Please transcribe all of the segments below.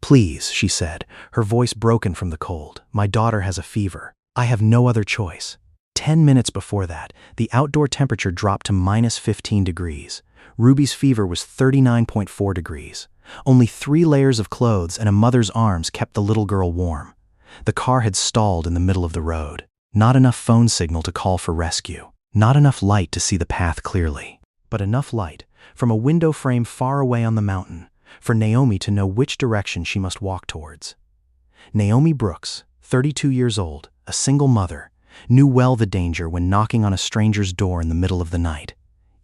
"Please," she said, her voice broken from the cold. "My daughter has a fever. I have no other choice." 10 minutes before that, the outdoor temperature dropped to -15 degrees. Ruby's fever was 39.4 degrees. Only 3 layers of clothes and a mother's arms kept the little girl warm. The car had stalled in the middle of the road. Not enough phone signal to call for rescue. Not enough light to see the path clearly. But enough light, from a window frame far away on the mountain, for Naomi to know which direction she must walk towards. Naomi Brooks, 32 years old, a single mother, knew well the danger when knocking on a stranger's door in the middle of the night.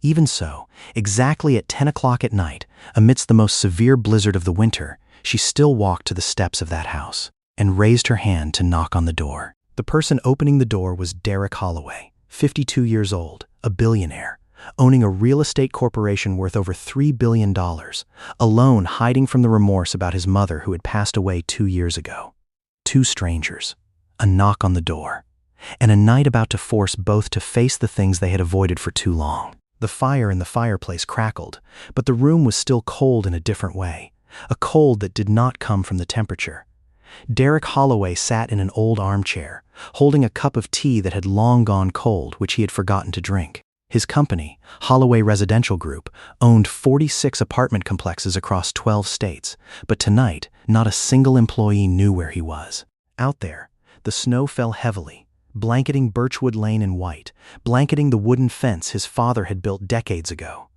Even so, exactly at 10 o'clock at night, amidst the most severe blizzard of the winter, she still walked to the steps of that house and raised her hand to knock on the door. The person opening the door was Derek Holloway, 52 years old, a billionaire, owning a real estate corporation worth over $3 billion, alone hiding from the remorse about his mother who had passed away 2 years ago. 2 strangers, a knock on the door, and a night about to force both to face the things they had avoided for too long. The fire in the fireplace crackled, but the room was still cold in a different way, a cold that did not come from the temperature. Derek Holloway sat in an old armchair, holding a cup of tea that had long gone cold, which he had forgotten to drink. His company, Holloway Residential Group, owned 46 apartment complexes across 12 states, but tonight, not a single employee knew where he was. Out there, the snow fell heavily, blanketing Birchwood Lane in white, blanketing the wooden fence his father had built decades ago.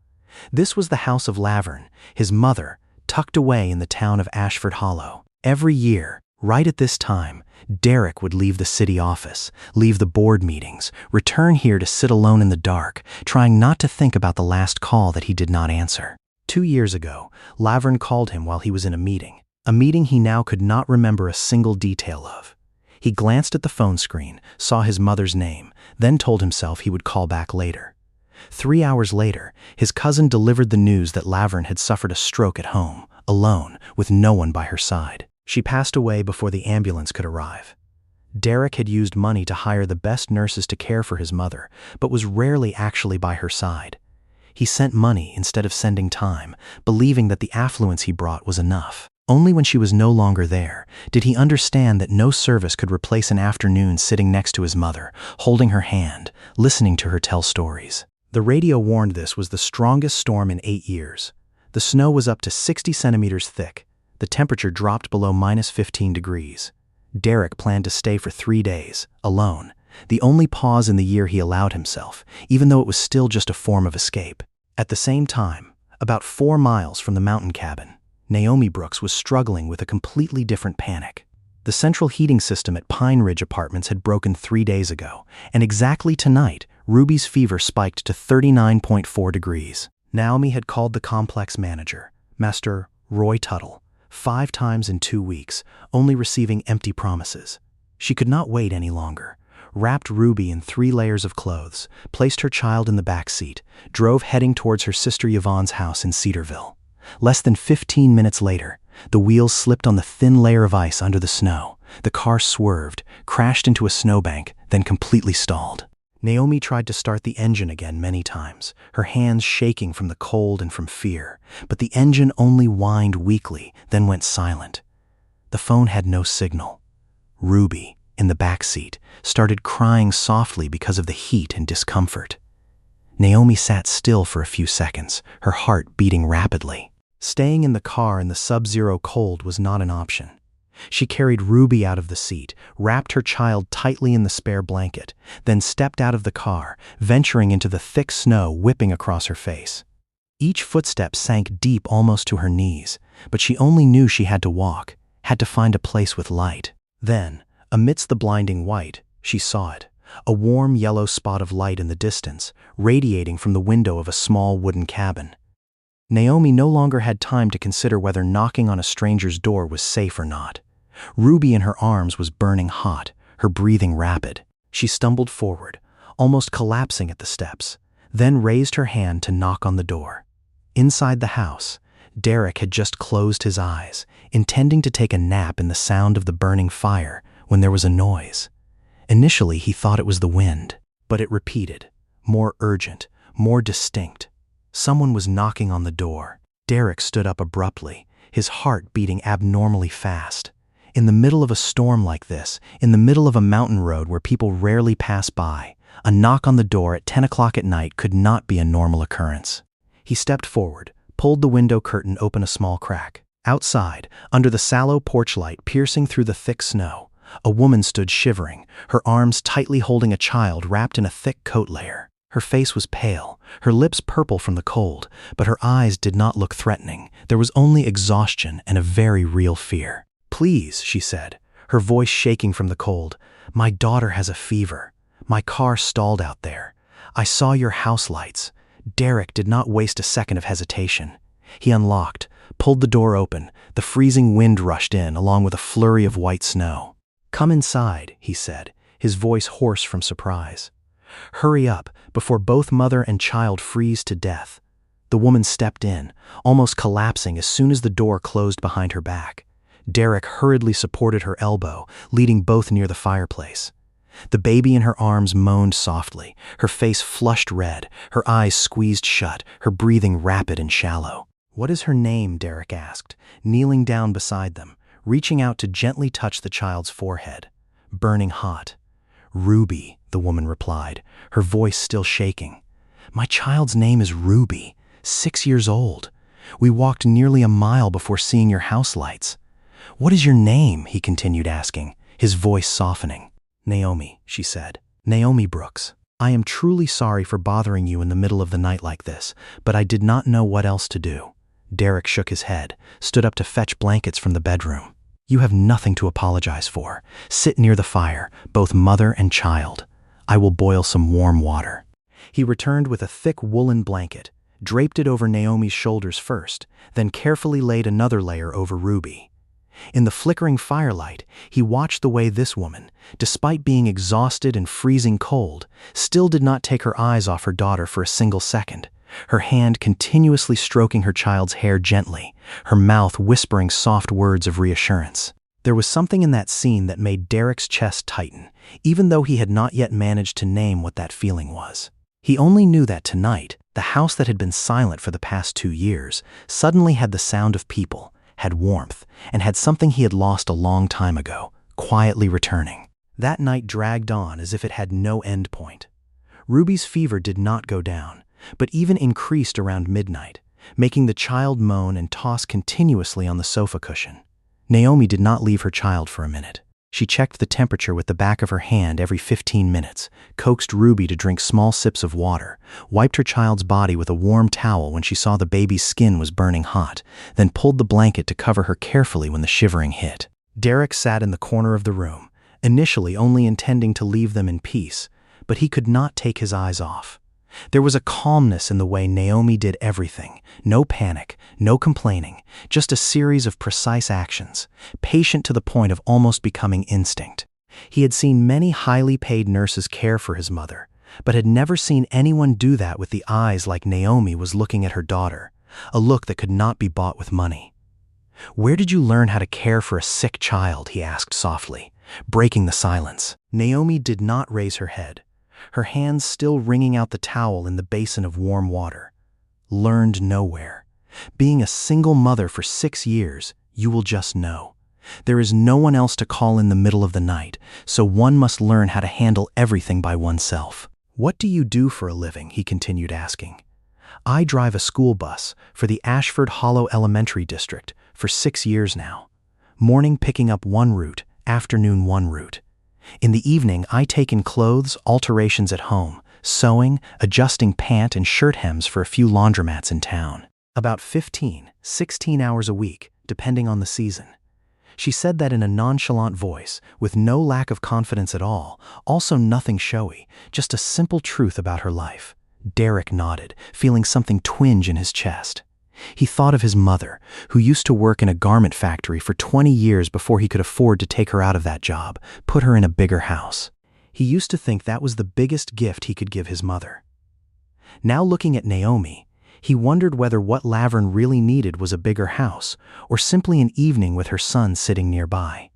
This was the house of Laverne, his mother, tucked away in the town of Ashford Hollow. Every year, right at this time, Derek would leave the city office, leave the board meetings, return here to sit alone in the dark, trying not to think about the last call that he did not answer. 2 years ago, Laverne called him while he was in a meeting he now could not remember a single detail of. He glanced at the phone screen, saw his mother's name, then told himself he would call back later. 3 hours later, his cousin delivered the news that Laverne had suffered a stroke at home, alone, with no one by her side. She passed away before the ambulance could arrive. Derek had used money to hire the best nurses to care for his mother, but was rarely actually by her side. He sent money instead of sending time, believing that the affluence he brought was enough. Only when she was no longer there did he understand that no service could replace an afternoon sitting next to his mother, holding her hand, listening to her tell stories. The radio warned this was the strongest storm in 8 years. The snow was up to 60 centimeters thick. The temperature dropped below -15 degrees. Derek planned to stay for 3 days, alone, the only pause in the year he allowed himself, even though it was still just a form of escape. At the same time, about 4 miles from the mountain cabin, Naomi Brooks was struggling with a completely different panic. The central heating system at Pine Ridge Apartments had broken 3 days ago, and exactly tonight, Ruby's fever spiked to 39.4 degrees. Naomi had called the complex manager, Master Roy Tuttle, 5 times in 2 weeks, only receiving empty promises. She could not wait any longer, wrapped Ruby in 3 layers of clothes, placed her child in the back seat, drove heading towards her sister Yvonne's house in Cedarville. Less than 15 minutes later, the wheels slipped on the thin layer of ice under the snow. The car swerved, crashed into a snowbank, then completely stalled. Naomi tried to start the engine again many times, her hands shaking from the cold and from fear, but the engine only whined weakly, then went silent. The phone had no signal. Ruby, in the back seat, started crying softly because of the heat and discomfort. Naomi sat still for a few seconds, her heart beating rapidly. Staying in the car in the sub-zero cold was not an option. She carried Ruby out of the seat, wrapped her child tightly in the spare blanket, then stepped out of the car, venturing into the thick snow whipping across her face. Each footstep sank deep almost to her knees, but she only knew she had to walk, had to find a place with light. Then, amidst the blinding white, she saw it, a warm yellow spot of light in the distance, radiating from the window of a small wooden cabin. Naomi no longer had time to consider whether knocking on a stranger's door was safe or not. Ruby in her arms was burning hot, her breathing rapid. She stumbled forward, almost collapsing at the steps, then raised her hand to knock on the door. Inside the house, Derek had just closed his eyes, intending to take a nap in the sound of the burning fire, when there was a noise. Initially, he thought it was the wind, but it repeated, more urgent, more distinct. Someone was knocking on the door. Derek stood up abruptly, his heart beating abnormally fast. In the middle of a storm like this, in the middle of a mountain road where people rarely pass by, a knock on the door at 10 o'clock at night could not be a normal occurrence. He stepped forward, pulled the window curtain open a small crack. Outside, under the sallow porch light piercing through the thick snow, a woman stood shivering, her arms tightly holding a child wrapped in a thick coat layer. Her face was pale, her lips purple from the cold, but her eyes did not look threatening. There was only exhaustion and a very real fear. "Please," she said, her voice shaking from the cold, "my daughter has a fever. My car stalled out there. I saw your house lights." Derek did not waste a second of hesitation. He unlocked, pulled the door open. The freezing wind rushed in, along with a flurry of white snow. "Come inside," he said, his voice hoarse from surprise. "Hurry up, before both mother and child freeze to death." The woman stepped in, almost collapsing as soon as the door closed behind her back. Derek hurriedly supported her elbow, leading both near the fireplace. The baby in her arms moaned softly, her face flushed red, her eyes squeezed shut, her breathing rapid and shallow. "What is her name?" Derek asked, kneeling down beside them, reaching out to gently touch the child's forehead. "Burning hot." "Ruby," the woman replied, her voice still shaking. "My child's name is Ruby, 6 years old. We walked nearly a mile before seeing your house lights." "What is your name?" he continued asking, his voice softening. "Naomi," she said. "Naomi Brooks. I am truly sorry for bothering you in the middle of the night like this, but I did not know what else to do." Derek shook his head, stood up to fetch blankets from the bedroom. "You have nothing to apologize for. Sit near the fire, both mother and child. I will boil some warm water." He returned with a thick woolen blanket, draped it over Naomi's shoulders first, then carefully laid another layer over Ruby. In the flickering firelight, he watched the way this woman, despite being exhausted and freezing cold, still did not take her eyes off her daughter for a single second, her hand continuously stroking her child's hair gently, her mouth whispering soft words of reassurance. There was something in that scene that made Derek's chest tighten, even though he had not yet managed to name what that feeling was. He only knew that tonight, the house that had been silent for the past 2 years suddenly had the sound of people, had warmth, and had something he had lost a long time ago, quietly returning. That night dragged on as if it had no end point. Ruby's fever did not go down, but even increased around midnight, making the child moan and toss continuously on the sofa cushion. Naomi did not leave her child for a minute. She checked the temperature with the back of her hand every 15 minutes, coaxed Ruby to drink small sips of water, wiped her child's body with a warm towel when she saw the baby's skin was burning hot, then pulled the blanket to cover her carefully when the shivering hit. Derek sat in the corner of the room, initially only intending to leave them in peace, but he could not take his eyes off. There was a calmness in the way Naomi did everything, no panic, no complaining, just a series of precise actions, patient to the point of almost becoming instinct. He had seen many highly paid nurses care for his mother, but had never seen anyone do that with the eyes like Naomi was looking at her daughter, a look that could not be bought with money. "Where did you learn how to care for a sick child?" he asked softly, breaking the silence. Naomi did not raise her head, her hands still wringing out the towel in the basin of warm water. "Learned nowhere. Being a single mother for 6 years, you will just know. There is no one else to call in the middle of the night, so one must learn how to handle everything by oneself." "What do you do for a living?" he continued asking. "I drive a school bus for the Ashford Hollow Elementary District for 6 years now. Morning picking up one route, afternoon one route. In the evening, I take in clothes, alterations at home, sewing, adjusting pant and shirt hems for a few laundromats in town. About 15, 16 hours a week, depending on the season." She said that in a nonchalant voice, with no lack of confidence at all, also nothing showy, just a simple truth about her life. Derek nodded, feeling something twinge in his chest. He thought of his mother, who used to work in a garment factory for 20 years before he could afford to take her out of that job, put her in a bigger house. He used to think that was the biggest gift he could give his mother. Now looking at Naomi, he wondered whether what Laverne really needed was a bigger house, or simply an evening with her son sitting nearby.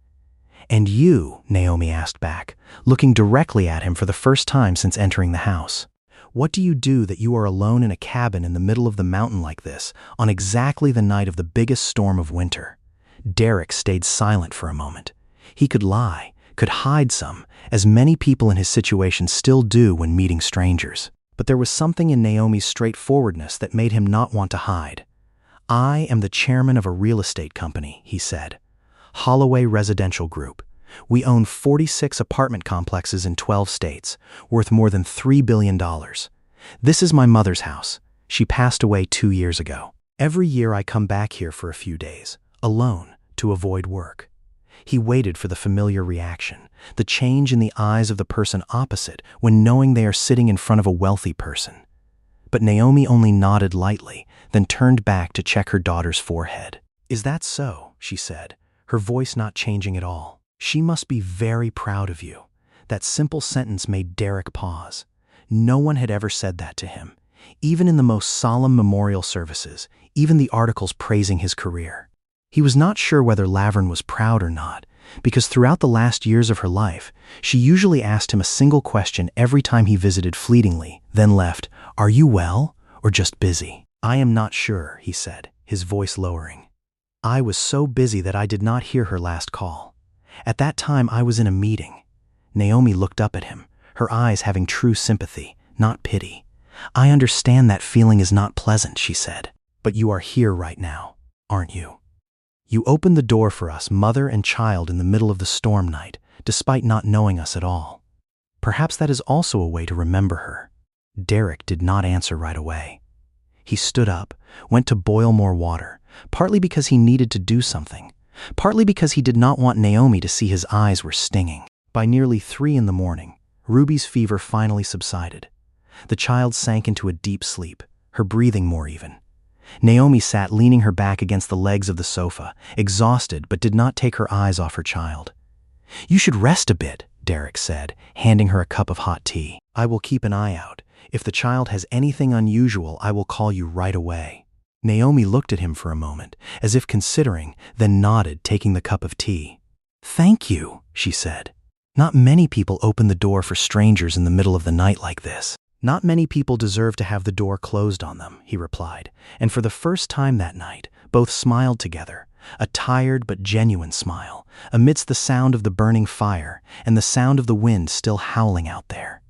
"And you?" Naomi asked back, looking directly at him for the first time since entering the house. What do you do that you are alone in a cabin in the middle of the mountain like this, on exactly the night of the biggest storm of winter? Derek stayed silent for a moment. He could lie, could hide some, as many people in his situation still do when meeting strangers. But there was something in Naomi's straightforwardness that made him not want to hide. "I am the chairman of a real estate company," he said. "Holloway Residential Group. We own 46 apartment complexes in 12 states, worth more than $3 billion. This is my mother's house. She passed away 2 years ago. Every year I come back here for a few days, alone, to avoid work." He waited for the familiar reaction, the change in the eyes of the person opposite when knowing they are sitting in front of a wealthy person. But Naomi only nodded lightly, then turned back to check her daughter's forehead. "Is that so?" she said, her voice not changing at all. "She must be very proud of you." That simple sentence made Derek pause. No one had ever said that to him, even in the most solemn memorial services, even the articles praising his career. He was not sure whether Laverne was proud or not, because throughout the last years of her life, she usually asked him a single question every time he visited fleetingly, then left, "Are you well, or just busy?" "I am not sure," he said, his voice lowering. "I was so busy that I did not hear her last call. At that time I was in a meeting." Naomi looked up at him, her eyes having true sympathy, not pity. "I understand that feeling is not pleasant," she said. "But you are here right now, aren't you? You opened the door for us, mother and child, in the middle of the storm night, despite not knowing us at all. Perhaps that is also a way to remember her." Derek did not answer right away. He stood up, went to boil more water, partly because he needed to do something, partly because he did not want Naomi to see his eyes were stinging. By nearly 3 in the morning, Ruby's fever finally subsided. The child sank into a deep sleep, her breathing more even. Naomi sat leaning her back against the legs of the sofa, exhausted but did not take her eyes off her child. "You should rest a bit," Derek said, handing her a cup of hot tea. "I will keep an eye out. If the child has anything unusual, I will call you right away." Naomi looked at him for a moment, as if considering, then nodded, taking the cup of tea. "Thank you," she said. "Not many people open the door for strangers in the middle of the night like this." "Not many people deserve to have the door closed on them," he replied, and for the first time that night, both smiled together, a tired but genuine smile, amidst the sound of the burning fire and the sound of the wind still howling out there.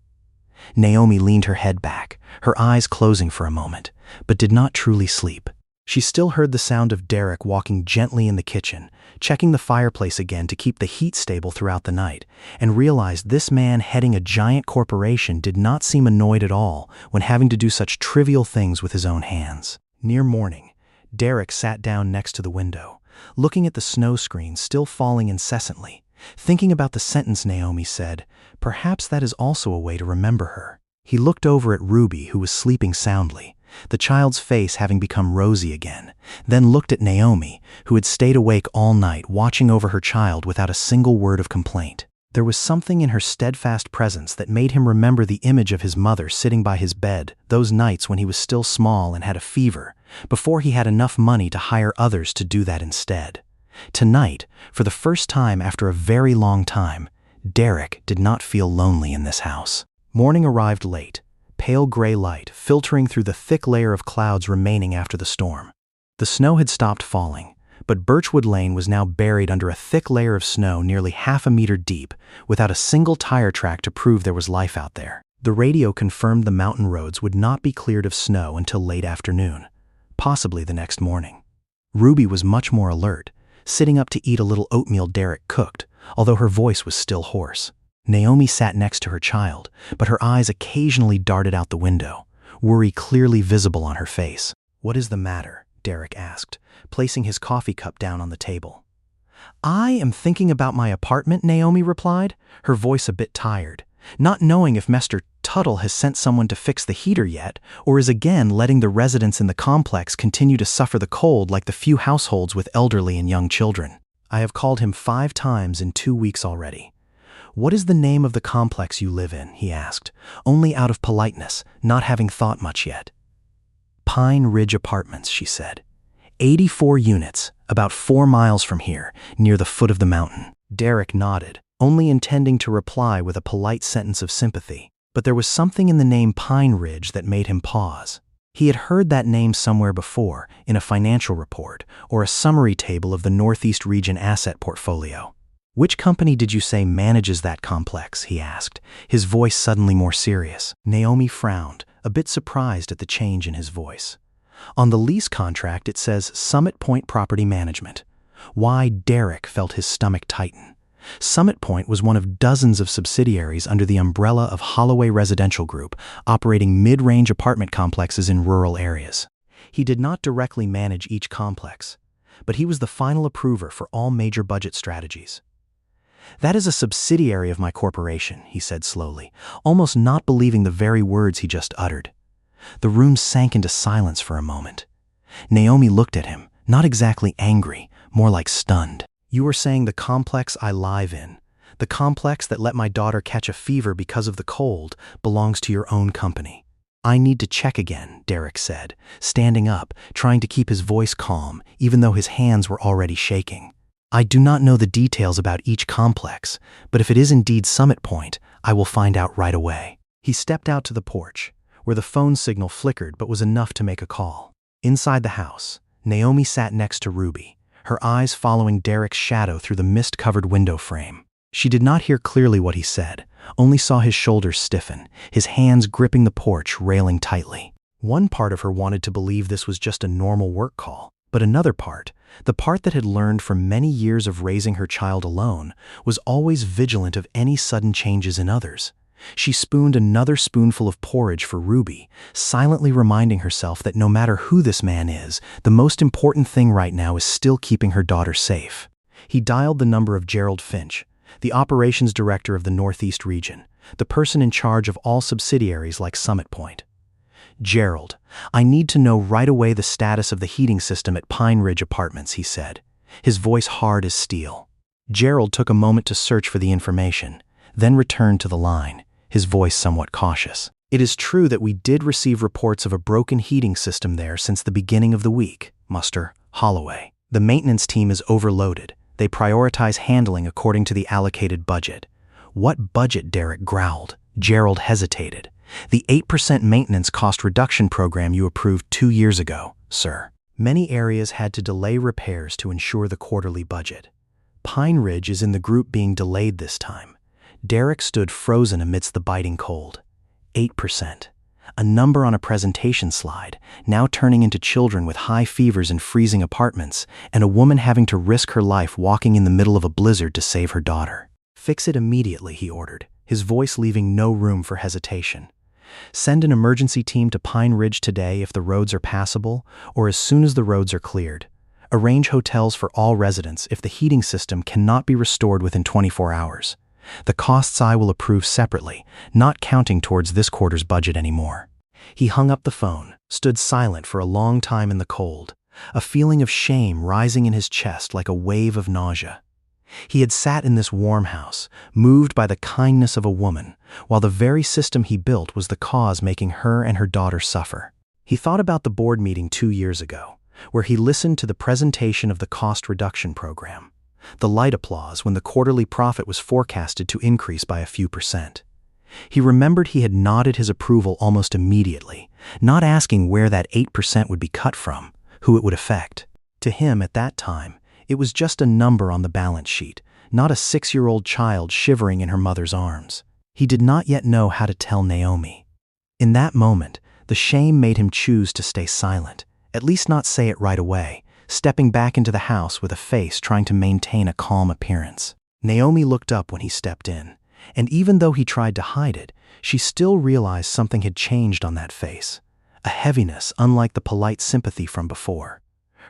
Naomi leaned her head back, her eyes closing for a moment, but did not truly sleep. She still heard the sound of Derek walking gently in the kitchen, checking the fireplace again to keep the heat stable throughout the night, and realized this man heading a giant corporation did not seem annoyed at all when having to do such trivial things with his own hands. Near morning, Derek sat down next to the window, looking at the snow screen still falling incessantly, thinking about the sentence Naomi said, "Perhaps that is also a way to remember her." He looked over at Ruby, who was sleeping soundly, the child's face having become rosy again, then looked at Naomi, who had stayed awake all night watching over her child without a single word of complaint. There was something in her steadfast presence that made him remember the image of his mother sitting by his bed those nights when he was still small and had a fever, before he had enough money to hire others to do that instead. Tonight, for the first time after a very long time, Derek did not feel lonely in this house. Morning arrived late, pale gray light filtering through the thick layer of clouds remaining after the storm. The snow had stopped falling, but Birchwood Lane was now buried under a thick layer of snow nearly half a meter deep, without a single tire track to prove there was life out there. The radio confirmed the mountain roads would not be cleared of snow until late afternoon, possibly the next morning. Ruby was much more alert, sitting up to eat a little oatmeal Derek cooked, although her voice was still hoarse. Naomi sat next to her child, but her eyes occasionally darted out the window, worry clearly visible on her face. "What is the matter?" Derek asked, placing his coffee cup down on the table. "I am thinking about my apartment," Naomi replied, her voice a bit tired, not knowing if Mr. Tuttle has sent someone to fix the heater yet, or is again letting the residents in the complex continue to suffer the cold like the few households with elderly and young children. "I have called him 5 times in 2 weeks already." "What is the name of the complex you live in?" he asked, only out of politeness, not having thought much yet. "Pine Ridge Apartments," she said. 84 units, about 4 miles from here, near the foot of the mountain. Derek nodded, only intending to reply with a polite sentence of sympathy. but there was something in the name Pine Ridge that made him pause. He had heard that name somewhere before, in a financial report or a summary table of the Northeast Region asset portfolio. "Which company did you say manages that complex?" he asked, his voice suddenly more serious. Naomi frowned, a bit surprised at the change in his voice. "On the lease contract it says Summit Point Property Management." Why, Derek felt his stomach tighten. Summit Point was one of dozens of subsidiaries under the umbrella of Holloway Residential Group, operating mid-range apartment complexes in rural areas. He did not directly manage each complex, but he was the final approver for all major budget strategies. "That is a subsidiary of my corporation," he said slowly, almost not believing the very words he just uttered. The room sank into silence for a moment. Naomi looked at him, not exactly angry, more like stunned. "You are saying the complex I live in, the complex that let my daughter catch a fever because of the cold, belongs to your own company." "I need to check again," Derek said, standing up, trying to keep his voice calm, even though his hands were already shaking. "I do not know the details about each complex, but if it is indeed Summit Point, I will find out right away." He stepped out to the porch, where the phone signal flickered but was enough to make a call. Inside the house, Naomi sat next to Ruby, her eyes following Derek's shadow through the mist-covered window frame. She did not hear clearly what he said, only saw his shoulders stiffen, his hands gripping the porch railing tightly. One part of her wanted to believe this was just a normal work call, but another part, the part that had learned from many years of raising her child alone, was always vigilant of any sudden changes in others. She spooned another spoonful of porridge for Ruby, silently reminding herself that no matter who this man is, the most important thing right now is still keeping her daughter safe. He dialed the number of Gerald Finch, the operations director of the Northeast region, the person in charge of all subsidiaries like Summit Point. "Gerald, I need to know right away the status of the heating system at Pine Ridge Apartments," he said, his voice hard as steel. Gerald took a moment to search for the information, then returned to the line, his voice somewhat cautious. "It is true that we did receive reports of a broken heating system there since the beginning of the week, Mr. Holloway. The maintenance team is overloaded. They prioritize handling according to the allocated budget." "What budget?" Derek growled. Gerald hesitated. "The 8% maintenance cost reduction program you approved 2 years ago, sir. Many areas had to delay repairs to ensure the quarterly budget. Pine Ridge is in the group being delayed this time." Derek stood frozen amidst the biting cold. 8%. A number on a presentation slide, now turning into children with high fevers in freezing apartments, and a woman having to risk her life walking in the middle of a blizzard to save her daughter. "Fix it immediately," he ordered, his voice leaving no room for hesitation. "Send an emergency team to Pine Ridge today if the roads are passable, or as soon as the roads are cleared. Arrange hotels for all residents if the heating system cannot be restored within 24 hours. The costs I will approve separately, not counting towards this quarter's budget anymore." He hung up the phone, stood silent for a long time in the cold, a feeling of shame rising in his chest like a wave of nausea. He had sat in this warm house, moved by the kindness of a woman, while the very system he built was the cause making her and her daughter suffer. He thought about the board meeting 2 years ago, where he listened to the presentation of the cost reduction program. The light applause when the quarterly profit was forecasted to increase by a few percent. He remembered he had nodded his approval almost immediately, not asking where that 8% would be cut from, who it would affect. To him at that time, it was just a number on the balance sheet, not a 6-year-old child shivering in her mother's arms. He did not yet know how to tell Naomi. In that moment, the shame made him choose to stay silent, at least not say it right away, stepping back into the house with a face trying to maintain a calm appearance. Naomi looked up when he stepped in, and even though he tried to hide it, she still realized something had changed on that face, a heaviness unlike the polite sympathy from before.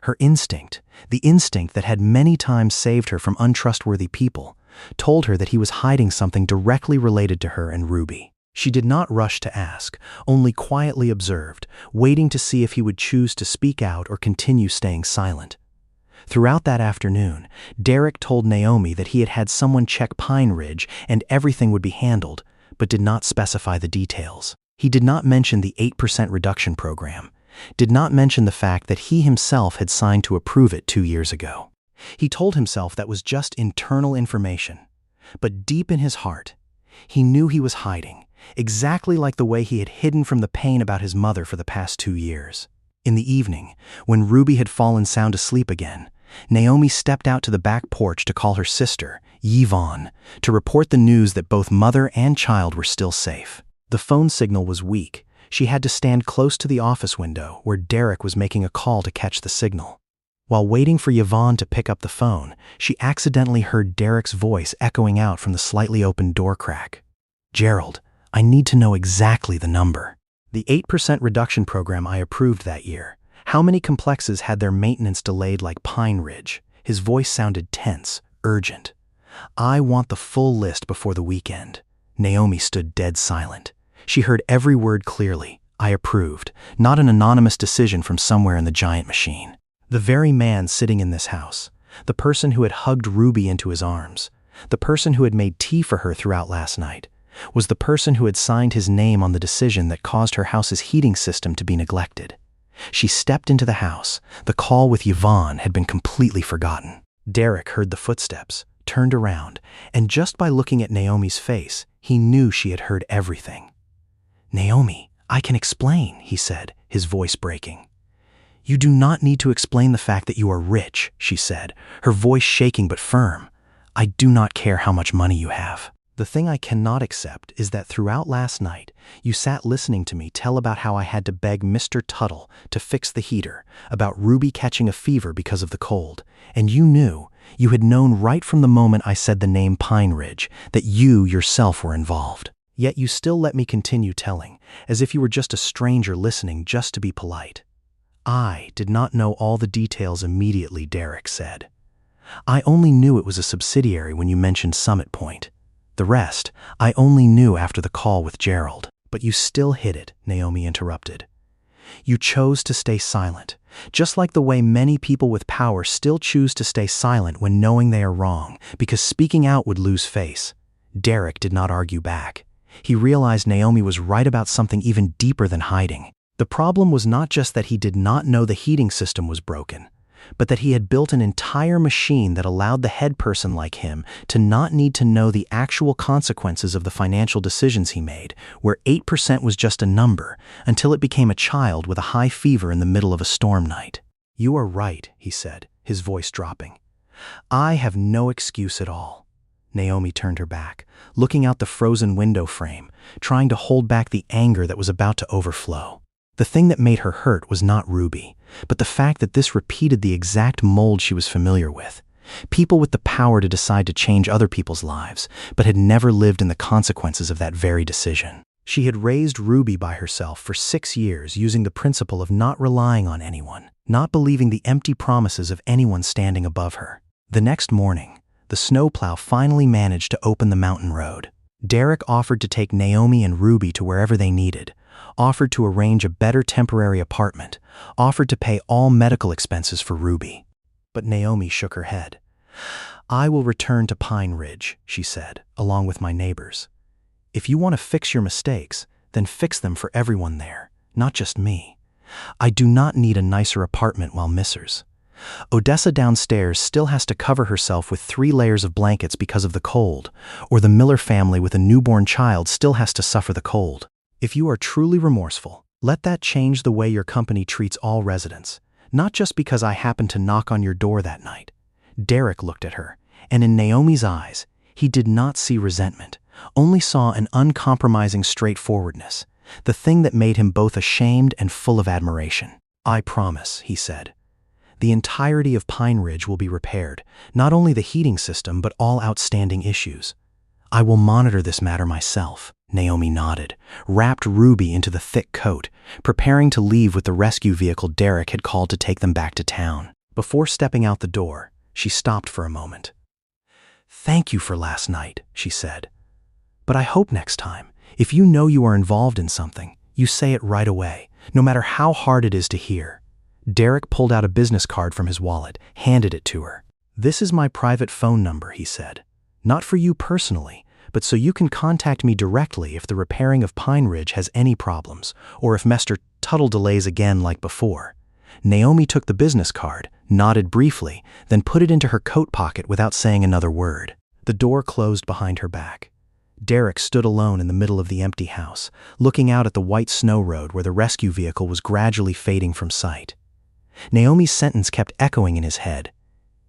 Her instinct, the instinct that had many times saved her from untrustworthy people, told her that he was hiding something directly related to her and Ruby. She did not rush to ask, only quietly observed, waiting to see if he would choose to speak out or continue staying silent. Throughout that afternoon, Derek told Naomi that he had had someone check Pine Ridge and everything would be handled, but did not specify the details. He did not mention the 8% reduction program, did not mention the fact that he himself had signed to approve it 2 years ago. He told himself that was just internal information. But deep in his heart, he knew he was hiding, exactly like the way he had hidden from the pain about his mother for the past 2 years. In the evening, when Ruby had fallen sound asleep again, Naomi stepped out to the back porch to call her sister, Yvonne, to report the news that both mother and child were still safe. The phone signal was weak. She had to stand close to the office window where Derek was making a call to catch the signal. While waiting for Yvonne to pick up the phone, she accidentally heard Derek's voice echoing out from the slightly opened door crack. "Gerald, I need to know exactly the number. The 8% reduction program I approved that year. How many complexes had their maintenance delayed like Pine Ridge?" His voice sounded tense, urgent. "I want the full list before the weekend." Naomi stood dead silent. She heard every word clearly. I approved, not an anonymous decision from somewhere in the giant machine. The very man sitting in this house, the person who had hugged Ruby into his arms, the person who had made tea for her throughout last night, was the person who had signed his name on the decision that caused her house's heating system to be neglected. She stepped into the house. The call with Yvonne had been completely forgotten. Derek heard the footsteps, turned around, and just by looking at Naomi's face, he knew she had heard everything. "Naomi, I can explain," he said, his voice breaking. "You do not need to explain the fact that you are rich," she said, her voice shaking but firm. "I do not care how much money you have. The thing I cannot accept is that throughout last night, you sat listening to me tell about how I had to beg Mr. Tuttle to fix the heater, about Ruby catching a fever because of the cold, and you had known right from the moment I said the name Pine Ridge that you yourself were involved. Yet you still let me continue telling, as if you were just a stranger listening just to be polite." "I did not know all the details immediately," Derek said. "I only knew it was a subsidiary when you mentioned Summit Point. The rest, I only knew after the call with Gerald." "But you still hid it," Naomi interrupted. "You chose to stay silent, just like the way many people with power still choose to stay silent when knowing they are wrong, because speaking out would lose face." Derek did not argue back. He realized Naomi was right about something even deeper than hiding. The problem was not just that he did not know the heating system was broken, but that he had built an entire machine that allowed the head person like him to not need to know the actual consequences of the financial decisions he made, where 8% was just a number, until it became a child with a high fever in the middle of a storm night. "You are right," he said, his voice dropping. "I have no excuse at all." Naomi turned her back, looking out the frozen window frame, trying to hold back the anger that was about to overflow. The thing that made her hurt was not Ruby, but the fact that this repeated the exact mold she was familiar with. People with the power to decide to change other people's lives, but had never lived in the consequences of that very decision. She had raised Ruby by herself for 6 years using the principle of not relying on anyone, not believing the empty promises of anyone standing above her. The next morning, the snowplow finally managed to open the mountain road. Derek offered to take Naomi and Ruby to wherever they needed, offered to arrange a better temporary apartment, offered to pay all medical expenses for Ruby. But Naomi shook her head. "I will return to Pine Ridge," she said, "along with my neighbors. If you want to fix your mistakes, then fix them for everyone there, not just me. I do not need a nicer apartment while Mrs. Odessa downstairs still has to cover herself with 3 layers of blankets because of the cold, or the Miller family with a newborn child still has to suffer the cold. If you are truly remorseful, let that change the way your company treats all residents, not just because I happened to knock on your door that night." Derek looked at her, and in Naomi's eyes, he did not see resentment, only saw an uncompromising straightforwardness, the thing that made him both ashamed and full of admiration. "I promise," he said. "The entirety of Pine Ridge will be repaired, not only the heating system but all outstanding issues. I will monitor this matter myself." Naomi nodded, wrapped Ruby into the thick coat, preparing to leave with the rescue vehicle Derek had called to take them back to town. Before stepping out the door, she stopped for a moment. "Thank you for last night," she said. "But I hope next time, if you know you are involved in something, you say it right away, no matter how hard it is to hear." Derek pulled out a business card from his wallet, handed it to her. "This is my private phone number," he said. "Not for you personally, but so you can contact me directly if the repairing of Pine Ridge has any problems, or if Mr. Tuttle delays again like before." Naomi took the business card, nodded briefly, then put it into her coat pocket without saying another word. The door closed behind her back. Derek stood alone in the middle of the empty house, looking out at the white snow road where the rescue vehicle was gradually fading from sight. Naomi's sentence kept echoing in his head.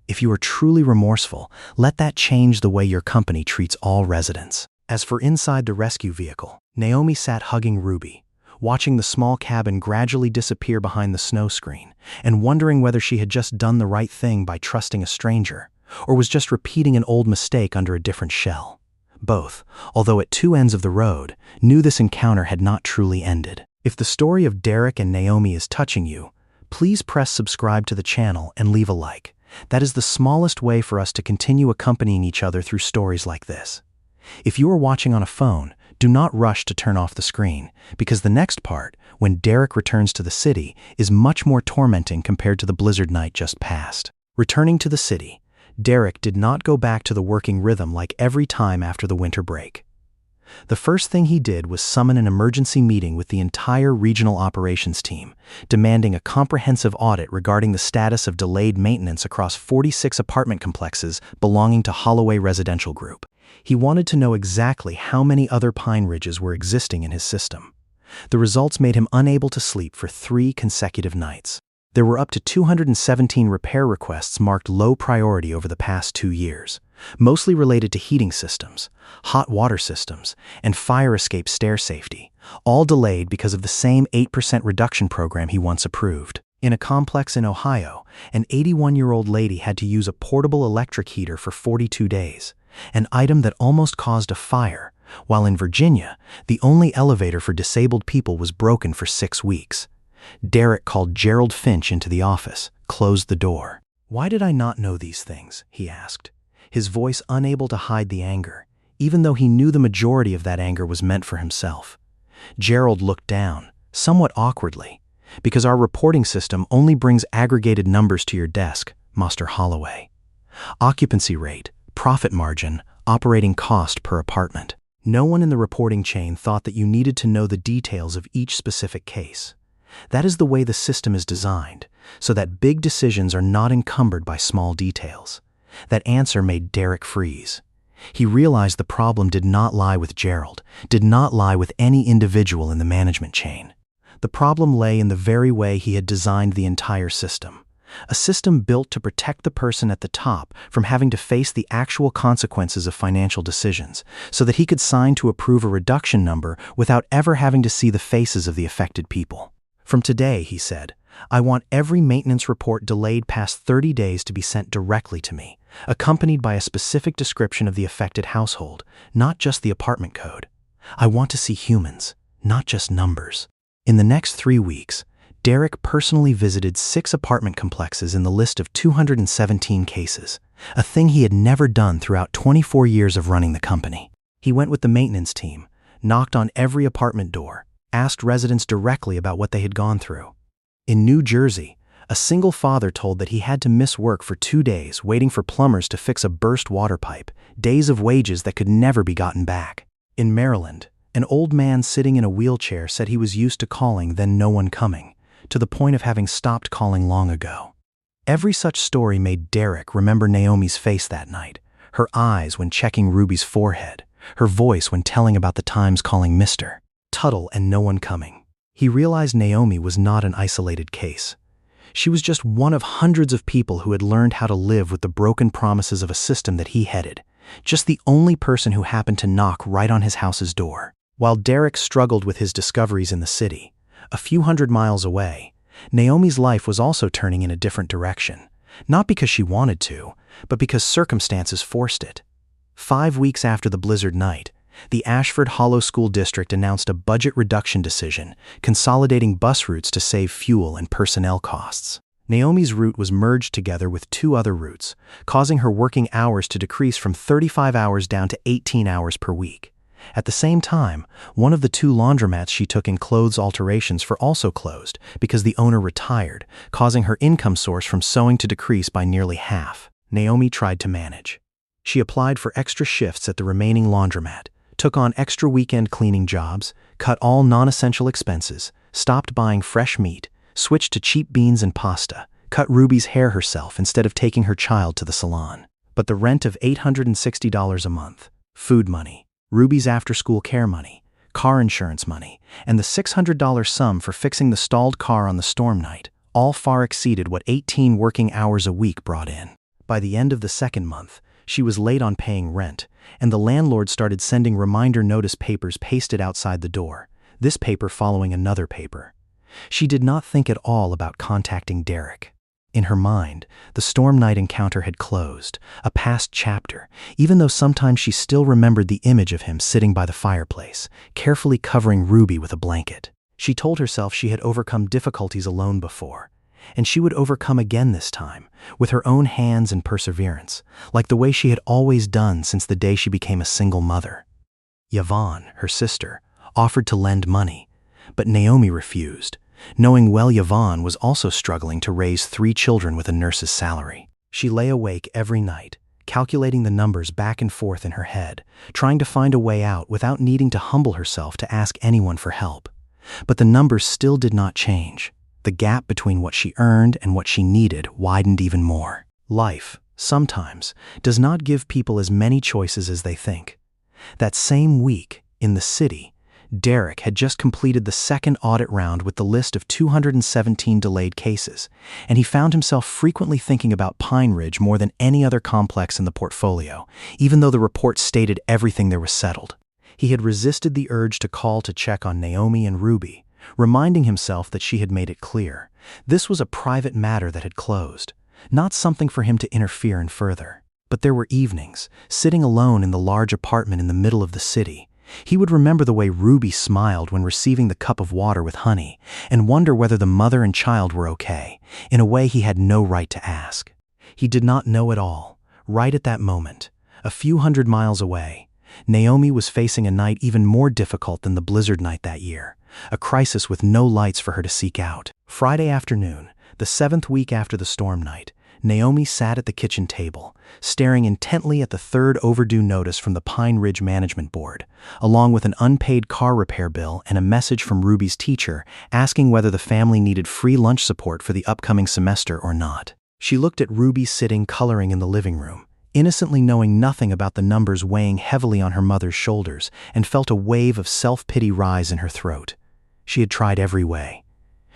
If you are truly remorseful, let that change the way your company treats all residents. As for inside the rescue vehicle, Naomi sat hugging Ruby, watching the small cabin gradually disappear behind the snow screen, and wondering whether she had just done the right thing by trusting a stranger, or was just repeating an old mistake under a different shell. Both, although at two ends of the road, knew this encounter had not truly ended. If the story of Derek and Naomi is touching you, please press subscribe to the channel and leave a like. That is the smallest way for us to continue accompanying each other through stories like this. If you are watching on a phone, do not rush to turn off the screen, because the next part, when Derek returns to the city, is much more tormenting compared to the blizzard night just past. Returning to the city, Derek did not go back to the working rhythm like every time after the winter break. The first thing he did was summon an emergency meeting with the entire regional operations team, demanding a comprehensive audit regarding the status of delayed maintenance across 46 apartment complexes belonging to Holloway Residential Group. He wanted to know exactly how many other Pine Ridges were existing in his system. The results made him unable to sleep for 3 consecutive nights. There were up to 217 repair requests marked low priority over the past 2 years, mostly related to heating systems, hot water systems, and fire escape stair safety, all delayed because of the same 8% reduction program he once approved. In a complex in Ohio, an 81-year-old lady had to use a portable electric heater for 42 days, an item that almost caused a fire, while in Virginia, the only elevator for disabled people was broken for 6 weeks. Derek called Gerald Finch into the office, closed the door. "Why did I not know these things?" he asked, his voice unable to hide the anger, even though he knew the majority of that anger was meant for himself. Gerald looked down, somewhat awkwardly. "Because our reporting system only brings aggregated numbers to your desk, Master Holloway. Occupancy rate, profit margin, operating cost per apartment. No one in the reporting chain thought that you needed to know the details of each specific case. That is the way the system is designed, so that big decisions are not encumbered by small details." That answer made Derek freeze. He realized the problem did not lie with Gerald, did not lie with any individual in the management chain. The problem lay in the very way he had designed the entire system. A system built to protect the person at the top from having to face the actual consequences of financial decisions, so that he could sign to approve a reduction number without ever having to see the faces of the affected people. "From today," he said, "I want every maintenance report delayed past 30 days to be sent directly to me, accompanied by a specific description of the affected household, not just the apartment code. I want to see humans, not just numbers." In the next 3 weeks, Derek personally visited 6 apartment complexes in the list of 217 cases, a thing he had never done throughout 24 years of running the company. He went with the maintenance team, knocked on every apartment door, asked residents directly about what they had gone through. In New Jersey, a single father told that he had to miss work for 2 days waiting for plumbers to fix a burst water pipe, days of wages that could never be gotten back. In Maryland, an old man sitting in a wheelchair said he was used to calling, then no one coming, to the point of having stopped calling long ago. Every such story made Derek remember Naomi's face that night, her eyes when checking Ruby's forehead, her voice when telling about the times calling Mr. Tuttle and no one coming. He realized Naomi was not an isolated case. She was just one of hundreds of people who had learned how to live with the broken promises of a system that he headed, just the only person who happened to knock right on his house's door. While Derek struggled with his discoveries in the city, a few hundred miles away, Naomi's life was also turning in a different direction, not because she wanted to, but because circumstances forced it. 5 weeks after the blizzard night, the Ashford Hollow School District announced a budget reduction decision, consolidating bus routes to save fuel and personnel costs. Naomi's route was merged together with 2 other routes, causing her working hours to decrease from 35 hours down to 18 hours per week. At the same time, one of the 2 laundromats she took in clothes alterations for also closed because the owner retired, causing her income source from sewing to decrease by nearly half. Naomi tried to manage. She applied for extra shifts at the remaining laundromat, took on extra weekend cleaning jobs, cut all non-essential expenses, stopped buying fresh meat, switched to cheap beans and pasta, cut Ruby's hair herself instead of taking her child to the salon. But the rent of $860 a month, food money, Ruby's after-school care money, car insurance money, and the $600 sum for fixing the stalled car on the storm night all far exceeded what 18 working hours a week brought in. By the end of the second month, she was late on paying rent, and the landlord started sending reminder notice papers pasted outside the door, this paper following another paper. She did not think at all about contacting Derek. In her mind, the storm night encounter had closed, a past chapter, even though sometimes she still remembered the image of him sitting by the fireplace, carefully covering Ruby with a blanket. She told herself she had overcome difficulties alone before, and she would overcome again this time, with her own hands and perseverance, like the way she had always done since the day she became a single mother. Yvonne, her sister, offered to lend money, but Naomi refused, knowing well Yvonne was also struggling to raise 3 children with a nurse's salary. She lay awake every night, calculating the numbers back and forth in her head, trying to find a way out without needing to humble herself to ask anyone for help. But the numbers still did not change. The gap between what she earned and what she needed widened even more. Life, sometimes, does not give people as many choices as they think. That same week, in the city, Derek had just completed the second audit round with the list of 217 delayed cases, and he found himself frequently thinking about Pine Ridge more than any other complex in the portfolio, even though the report stated everything there was settled. He had resisted the urge to call to check on Naomi and Ruby, reminding himself that she had made it clear. This was a private matter that had closed, not something for him to interfere in further. But there were evenings, sitting alone in the large apartment in the middle of the city. He would remember the way Ruby smiled when receiving the cup of water with honey, and wonder whether the mother and child were okay, in a way he had no right to ask. He did not know it all. Right at that moment, a few hundred miles away, Naomi was facing a night even more difficult than the blizzard night that year, a crisis with no lights for her to seek out. Friday afternoon, the 7th week after the storm night, Naomi sat at the kitchen table, staring intently at the 3rd overdue notice from the Pine Ridge Management Board, along with an unpaid car repair bill and a message from Ruby's teacher asking whether the family needed free lunch support for the upcoming semester or not. She looked at Ruby sitting coloring in the living room, innocently knowing nothing about the numbers weighing heavily on her mother's shoulders, and felt a wave of self-pity rise in her throat. She had tried every way.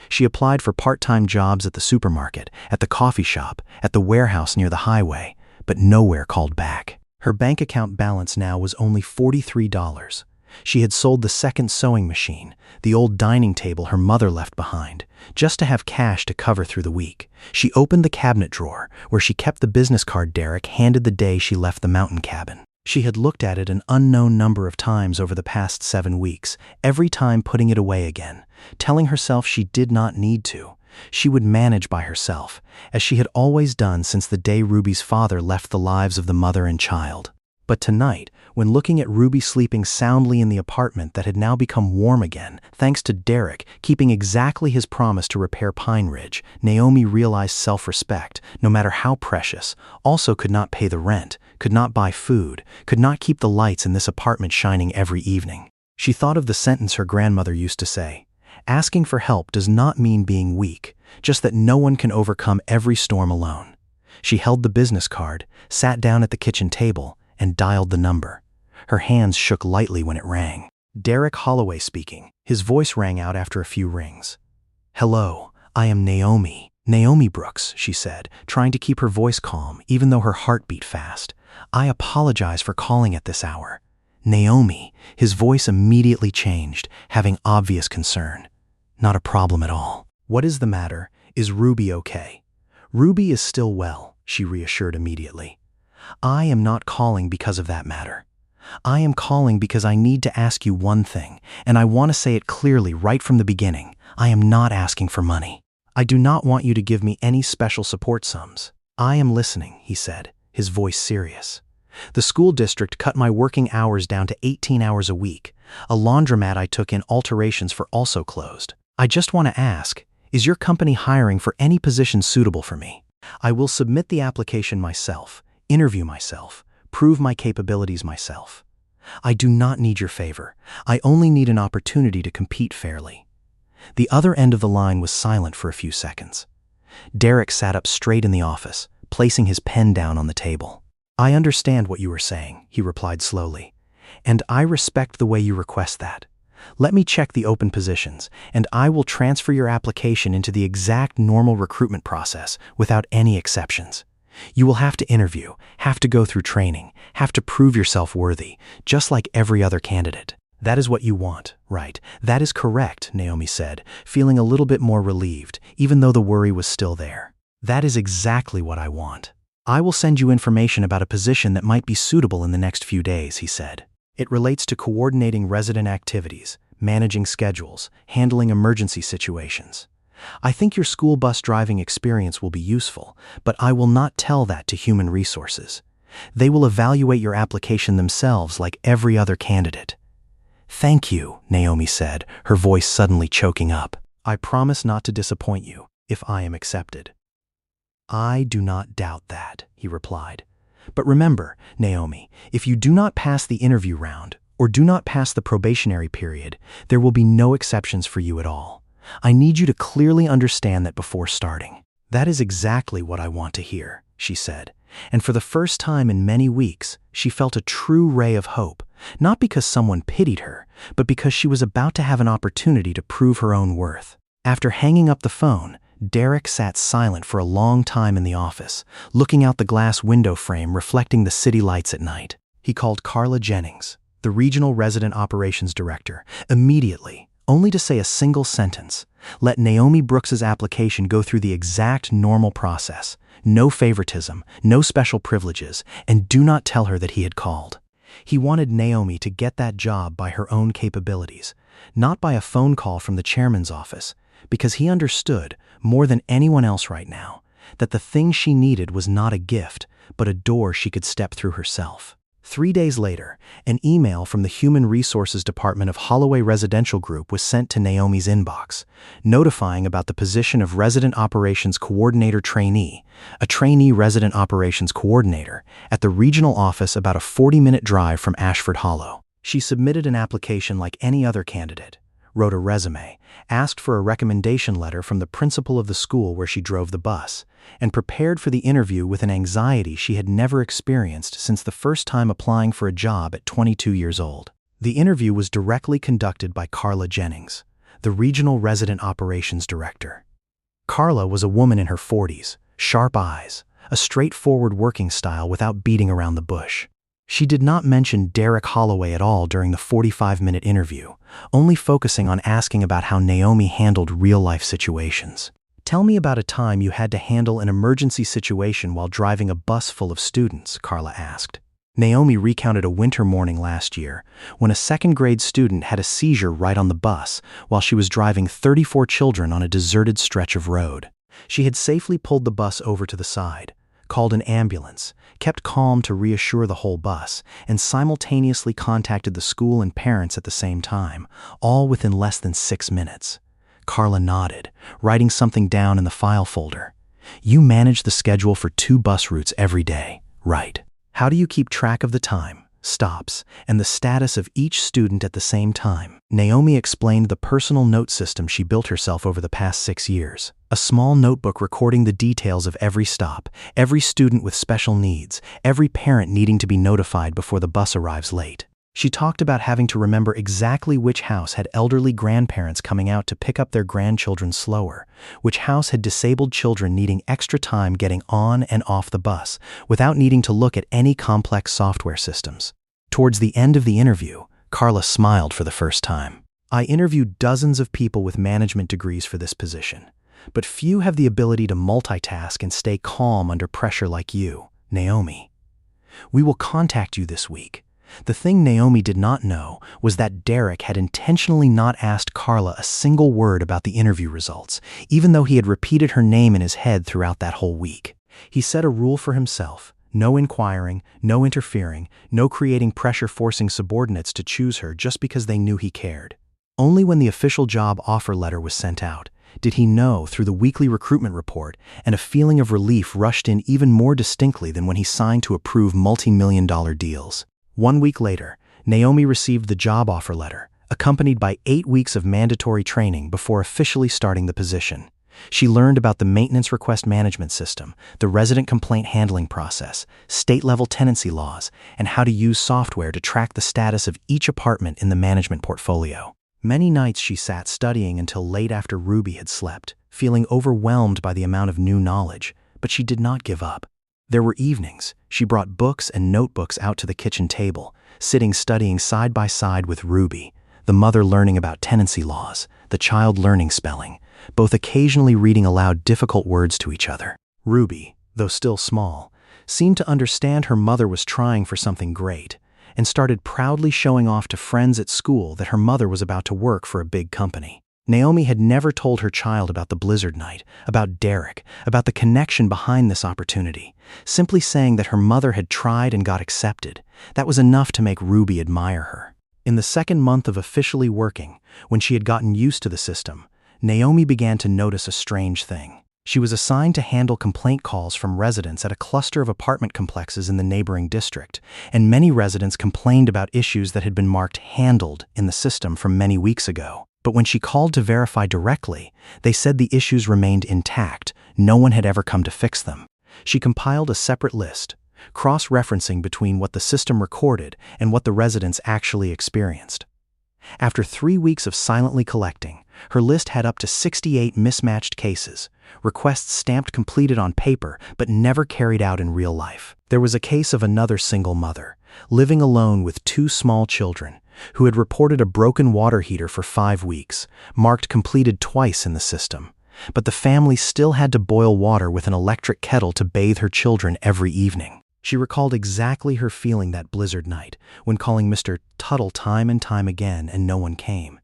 She applied for part-time jobs at the supermarket, at the coffee shop, at the warehouse near the highway, but nowhere called back. Her bank account balance now was only $43. She had sold the second sewing machine, the old dining table her mother left behind, just to have cash to cover through the week. She opened the cabinet drawer, where she kept the business card Derek handed the day she left the mountain cabin. She had looked at it an unknown number of times over the past 7 weeks, every time putting it away again, telling herself she did not need to. She would manage by herself, as she had always done since the day Ruby's father left the lives of the mother and child. But tonight, when looking at Ruby sleeping soundly in the apartment that had now become warm again, thanks to Derek keeping exactly his promise to repair Pine Ridge, Naomi realized self-respect, no matter how precious, also could not pay the rent, could not buy food, could not keep the lights in this apartment shining every evening. She thought of the sentence her grandmother used to say: "Asking for help does not mean being weak, just that no one can overcome every storm alone." She held the business card, sat down at the kitchen table, and dialed the number. Her hands shook lightly when it rang. Derek Holloway speaking. His voice rang out after a few rings. "Hello, I am Naomi." "Naomi Brooks," she said, trying to keep her voice calm even though her heart beat fast. "I apologize for calling at this hour." "Naomi," his voice immediately changed, having obvious concern. "Not a problem at all." "What is the matter? Is Ruby okay?" "Ruby is still well," she reassured immediately. "I am not calling because of that matter. I am calling because I need to ask you one thing, and I want to say it clearly right from the beginning. I am not asking for money. I do not want you to give me any special support sums." "I am listening," he said, his voice serious. "The school district cut my working hours down to 18 hours a week. A laundromat I took in alterations for also closed. I just want to ask, is your company hiring for any position suitable for me? I will submit the application myself, interview myself, prove my capabilities myself. I do not need your favor. I only need an opportunity to compete fairly." The other end of the line was silent for a few seconds. Derek sat up straight in the office, placing his pen down on the table. "I understand what you are saying," he replied slowly. and I respect the way you request that. Let me check the open positions, and I will transfer your application into the exact normal recruitment process without any exceptions. You will have to interview, have to go through training, have to prove yourself worthy, just like every other candidate. That is what you want, right? That is correct, Naomi said, feeling a little bit more relieved, even though the worry was still there. That is exactly what I want. I will send you information about a position that might be suitable in the next few days, he said. It relates to coordinating resident activities, managing schedules, handling emergency situations. I think your school bus driving experience will be useful, but I will not tell that to human resources. They will evaluate your application themselves like every other candidate. Thank you, Naomi said, her voice suddenly choking up. I promise not to disappoint you if I am accepted. I do not doubt that, he replied. But remember, Naomi, if you do not pass the interview round or do not pass the probationary period, there will be no exceptions for you at all. I need you to clearly understand that before starting. That is exactly what I want to hear, she said. And for the first time in many weeks, she felt a true ray of hope, not because someone pitied her, but because she was about to have an opportunity to prove her own worth. After hanging up the phone, Derek sat silent for a long time in the office, looking out the glass window frame reflecting the city lights at night. He called Carla Jennings, the Regional Resident Operations Director, immediately, only to say a single sentence: let Naomi Brooks's application go through the exact normal process, no favoritism, no special privileges, and do not tell her that he had called. He wanted Naomi to get that job by her own capabilities, not by a phone call from the chairman's office, because he understood, more than anyone else right now, that the thing she needed was not a gift, but a door she could step through herself. 3 days later, an email from the Human Resources Department of Holloway Residential Group was sent to Naomi's inbox, notifying about the position of Resident Operations Coordinator Trainee, a trainee Resident Operations Coordinator, at the regional office about a 40-minute drive from Ashford Hollow. She submitted an application like any other candidate, wrote a resume, asked for a recommendation letter from the principal of the school where she drove the bus, and prepared for the interview with an anxiety she had never experienced since the first time applying for a job at 22 years old. The interview was directly conducted by Carla Jennings, the Regional Resident Operations Director. Carla was a woman in her 40s, sharp eyes, a straightforward working style without beating around the bush. She did not mention Derek Holloway at all during the 45-minute interview, only focusing on asking about how Naomi handled real-life situations. Tell me about a time you had to handle an emergency situation while driving a bus full of students, Carla asked. Naomi recounted a winter morning last year when a second-grade student had a seizure right on the bus while she was driving 34 children on a deserted stretch of road. She had safely pulled the bus over to the side, called an ambulance, kept calm to reassure the whole bus, and simultaneously contacted the school and parents at the same time, all within less than 6 minutes. Carla nodded, writing something down in the file folder. You manage the schedule for 2 bus routes every day, right? How do you keep track of the time, stops, and the status of each student at the same time? Naomi explained the personal note system she built herself over the past 6 years. A small notebook recording the details of every stop, every student with special needs, every parent needing to be notified before the bus arrives late. She talked about having to remember exactly which house had elderly grandparents coming out to pick up their grandchildren slower, which house had disabled children needing extra time getting on and off the bus without needing to look at any complex software systems. Towards the end of the interview, Carla smiled for the first time. I interviewed dozens of people with management degrees for this position, but few have the ability to multitask and stay calm under pressure like you, Naomi. We will contact you this week. The thing Naomi did not know was that Derek had intentionally not asked Carla a single word about the interview results, even though he had repeated her name in his head throughout that whole week. He set a rule for himself: no inquiring, no interfering, no creating pressure forcing subordinates to choose her just because they knew he cared. Only when the official job offer letter was sent out did he know through the weekly recruitment report, and a feeling of relief rushed in even more distinctly than when he signed to approve multi-million-dollar deals. 1 week later, Naomi received the job offer letter, accompanied by 8 weeks of mandatory training before officially starting the position. She learned about the maintenance request management system, the resident complaint handling process, state-level tenancy laws, and how to use software to track the status of each apartment in the management portfolio. Many nights she sat studying until late after Ruby had slept, feeling overwhelmed by the amount of new knowledge, but she did not give up. There were evenings. She brought books and notebooks out to the kitchen table, sitting studying side by side with Ruby, the mother learning about tenancy laws, the child learning spelling, both occasionally reading aloud difficult words to each other. Ruby, though still small, seemed to understand her mother was trying for something great, and started proudly showing off to friends at school that her mother was about to work for a big company. Naomi had never told her child about the blizzard night, about Derek, about the connection behind this opportunity. Simply saying that her mother had tried and got accepted, that was enough to make Ruby admire her. In the second month of officially working, when she had gotten used to the system, Naomi began to notice a strange thing. She was assigned to handle complaint calls from residents at a cluster of apartment complexes in the neighboring district, and many residents complained about issues that had been marked handled in the system from many weeks ago. But when she called to verify directly, they said the issues remained intact. No one had ever come to fix them. She compiled a separate list, cross-referencing between what the system recorded and what the residents actually experienced. After 3 weeks of silently collecting, her list had up to 68 mismatched cases, requests stamped completed on paper but never carried out in real life. There was a case of another single mother, living alone with 2 small children, who had reported a broken water heater for 5 weeks, marked completed twice in the system. But the family still had to boil water with an electric kettle to bathe her children every evening. She recalled exactly her feeling that blizzard night, when calling Mr. Tuttle time and time again and no one came.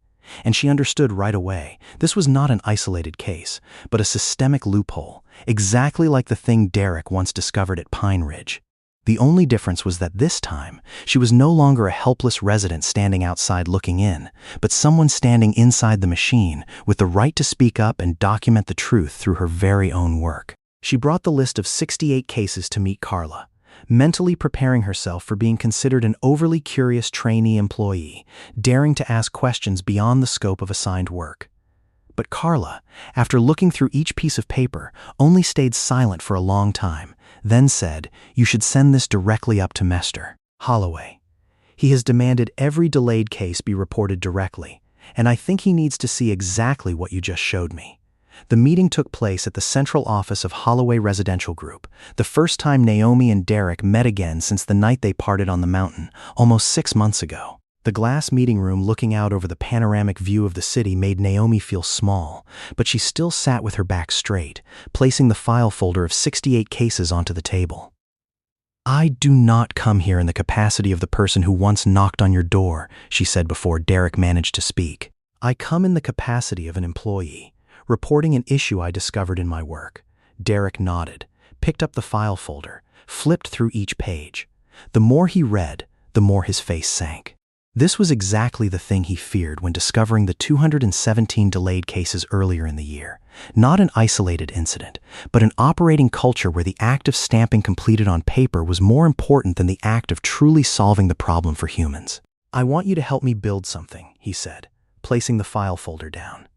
And she understood right away, this was not an isolated case, but a systemic loophole, exactly like the thing Derek once discovered at Pine Ridge. The only difference was that this time, she was no longer a helpless resident standing outside looking in, but someone standing inside the machine with the right to speak up and document the truth through her very own work. She brought the list of 68 cases to meet Carla, mentally preparing herself for being considered an overly curious trainee employee, daring to ask questions beyond the scope of assigned work. But Carla, after looking through each piece of paper, only stayed silent for a long time, then said, "You should send this directly up to Mr. Holloway. He has demanded every delayed case be reported directly, and I think he needs to see exactly what you just showed me." The meeting took place at the central office of Holloway Residential Group, the first time Naomi and Derek met again since the night they parted on the mountain, almost 6 months ago. The glass meeting room looking out over the panoramic view of the city made Naomi feel small, but she still sat with her back straight, placing the file folder of 68 cases onto the table. "I do not come here in the capacity of the person who once knocked on your door," she said before Derek managed to speak. "I come in the capacity of an employee, reporting an issue I discovered in my work." Derek nodded, picked up the file folder, flipped through each page. The more he read, the more his face sank. This was exactly the thing he feared when discovering the 217 delayed cases earlier in the year. Not an isolated incident, but an operating culture where the act of stamping completed on paper was more important than the act of truly solving the problem for humans. "I want you to help me build something," he said, placing the file folder down.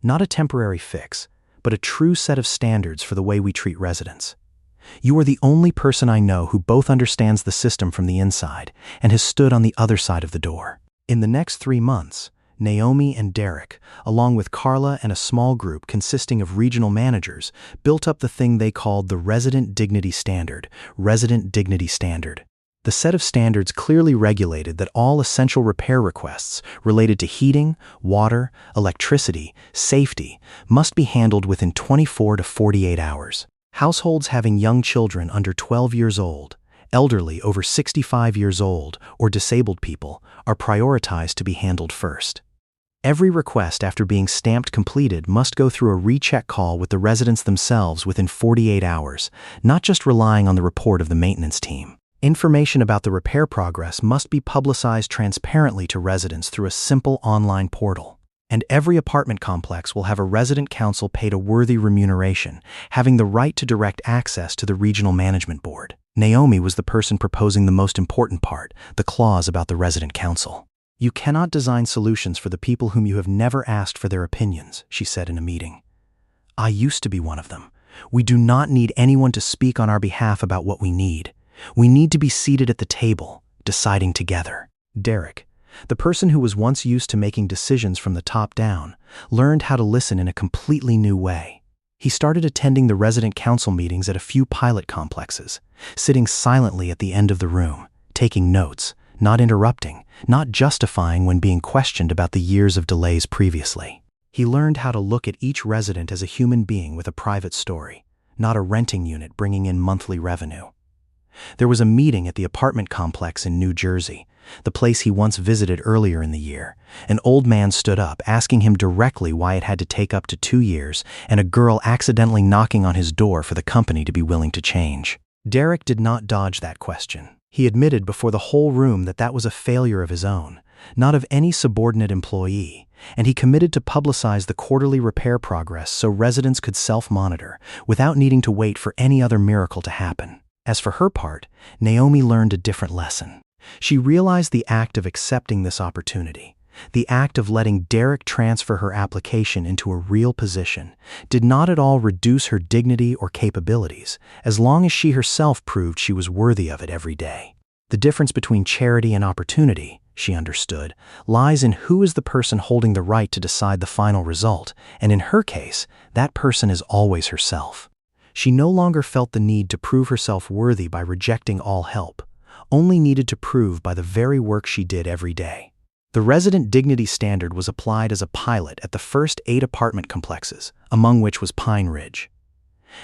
"Not a temporary fix, but a true set of standards for the way we treat residents. You are the only person I know who both understands the system from the inside and has stood on the other side of the door." In the next 3 months, Naomi and Derek, along with Carla and a small group consisting of regional managers, built up the thing they called the Resident Dignity Standard. Resident Dignity Standard. The set of standards clearly regulated that all essential repair requests related to heating, water, electricity, safety must be handled within 24 to 48 hours. Households having young children under 12 years old, elderly over 65 years old, or disabled people are prioritized to be handled first. Every request after being stamped completed must go through a recheck call with the residents themselves within 48 hours, not just relying on the report of the maintenance team. Information about the repair progress must be publicized transparently to residents through a simple online portal. And every apartment complex will have a resident council paid a worthy remuneration, having the right to direct access to the regional management board. Naomi was the person proposing the most important part, the clause about the resident council. "You cannot design solutions for the people whom you have never asked for their opinions," she said in a meeting. I used to be one of them. We do not need anyone to speak on our behalf about what we need. We need to be seated at the table, deciding together. Derek, the person who was once used to making decisions from the top down, learned how to listen in a completely new way. He started attending the resident council meetings at a few pilot complexes, sitting silently at the end of the room, taking notes, not interrupting, not justifying when being questioned about the years of delays previously. He learned how to look at each resident as a human being with a private story, not a renting unit bringing in monthly revenue. There was a meeting at the apartment complex in New Jersey, the place he once visited earlier in the year. An old man stood up, asking him directly why it had to take up to 2 years, and a girl accidentally knocking on his door for the company to be willing to change. Derek did not dodge that question. He admitted before the whole room that that was a failure of his own, not of any subordinate employee, and he committed to publicize the quarterly repair progress so residents could self-monitor without needing to wait for any other miracle to happen. As for her part, Naomi learned a different lesson. She realized the act of accepting this opportunity, the act of letting Derek transfer her application into a real position, did not at all reduce her dignity or capabilities, as long as she herself proved she was worthy of it every day. The difference between charity and opportunity, she understood, lies in who is the person holding the right to decide the final result, and in her case, that person is always herself. She no longer felt the need to prove herself worthy by rejecting all help, only needed to prove by the very work she did every day. The resident dignity standard was applied as a pilot at the first 8 apartment complexes, among which was Pine Ridge.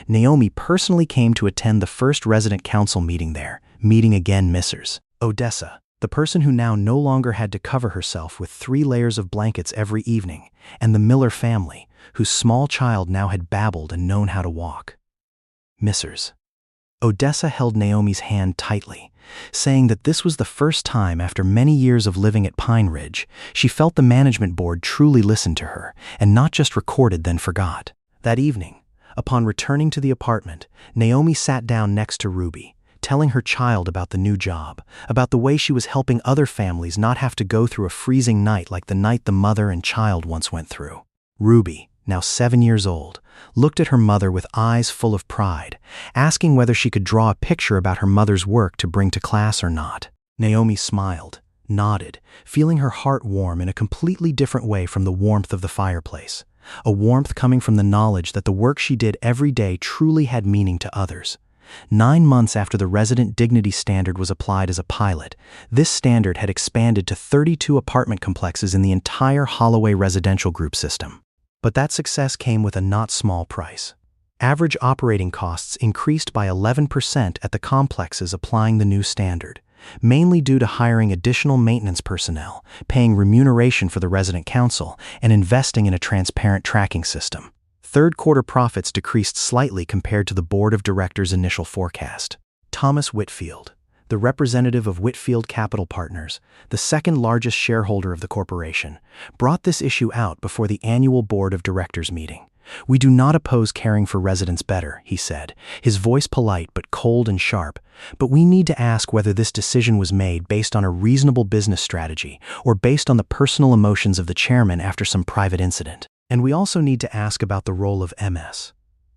Naomi personally came to attend the first resident council meeting there, meeting again Mrs. Odessa, the person who now no longer had to cover herself with 3 layers of blankets every evening, and the Miller family, whose small child now had babbled and known how to walk. Mrs. Odessa held Naomi's hand tightly, saying that this was the first time after many years of living at Pine Ridge she felt the management board truly listened to her and not just recorded then forgot. That evening, upon returning to the apartment, Naomi sat down next to Ruby, telling her child about the new job, about the way she was helping other families not have to go through a freezing night like the night the mother and child once went through. Ruby, now 7 years old, looked at her mother with eyes full of pride, asking whether she could draw a picture about her mother's work to bring to class or not. Naomi smiled, nodded, feeling her heart warm in a completely different way from the warmth of the fireplace, a warmth coming from the knowledge that the work she did every day truly had meaning to others. 9 months after the resident dignity standard was applied as a pilot, this standard had expanded to 32 apartment complexes in the entire Holloway residential group system. But that success came with a not small price. Average operating costs increased by 11% at the complexes applying the new standard, mainly due to hiring additional maintenance personnel, paying remuneration for the resident council, and investing in a transparent tracking system. Third-quarter profits decreased slightly compared to the board of directors' initial forecast. Thomas Whitfield, the representative of Whitfield Capital Partners, the second largest shareholder of the corporation, brought this issue out before the annual board of directors meeting. "We do not oppose caring for residents better," he said, his voice polite but cold and sharp, "but we need to ask whether this decision was made based on a reasonable business strategy or based on the personal emotions of the chairman after some private incident. And we also need to ask about the role of Ms.